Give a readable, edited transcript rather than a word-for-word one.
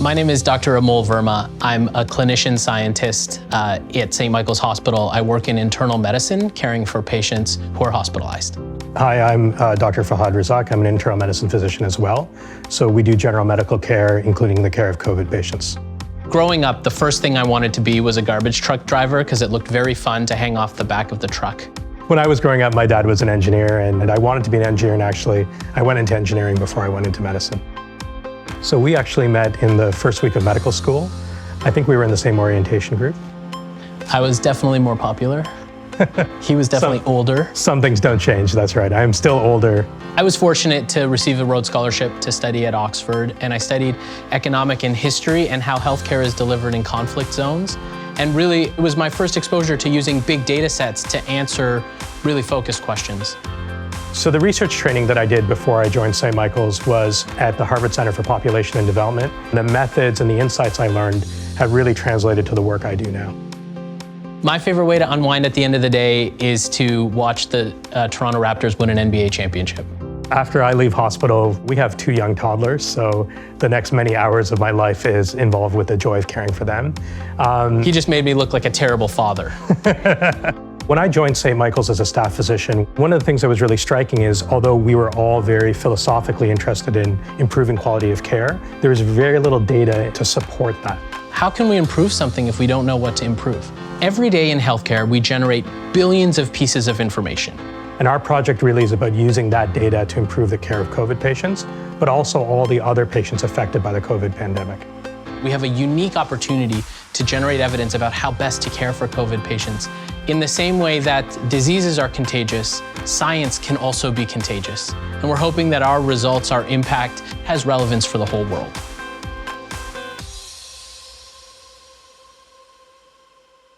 My name is Dr. Amol Verma. I'm a clinician scientist at St. Michael's Hospital. I work in internal medicine, caring for patients who are hospitalized. Hi, I'm Dr. Fahad Razak. I'm an internal medicine physician as well. So we do general medical care, including the care of COVID patients. Growing up, the first thing I wanted to be was a garbage truck driver because it looked very fun to hang off the back of the truck. When I was growing up, my dad was an engineer, and I wanted to be an engineer, and actually, I went into engineering before I went into medicine. So we actually met in the first week of medical school. I think we were in the same orientation group. I was definitely more popular. He was definitely older. Some things don't change, that's right. I'm still older. I was fortunate to receive a Rhodes Scholarship to study at Oxford, and I studied economic and history and how healthcare is delivered in conflict zones. And really, it was my first exposure to using big data sets to answer really focused questions. So the research training that I did before I joined St. Michael's was at the Harvard Center for Population and Development. The methods and the insights I learned have really translated to the work I do now. My favorite way to unwind at the end of the day is to watch the Toronto Raptors win an NBA championship. After I leave hospital, we have 2 young toddlers, so the next many hours of my life is involved with the joy of caring for them. He just made me look like a terrible father. When I joined St. Michael's as a staff physician, one of the things that was really striking is, although we were all very philosophically interested in improving quality of care, there was very little data to support that. How can we improve something if we don't know what to improve? Every day in healthcare, we generate billions of pieces of information. And our project really is about using that data to improve the care of COVID patients, but also all the other patients affected by the COVID pandemic. We have a unique opportunity to generate evidence about how best to care for COVID patients. In the same way that diseases are contagious, science can also be contagious. And we're hoping that our results, our impact, has relevance for the whole world.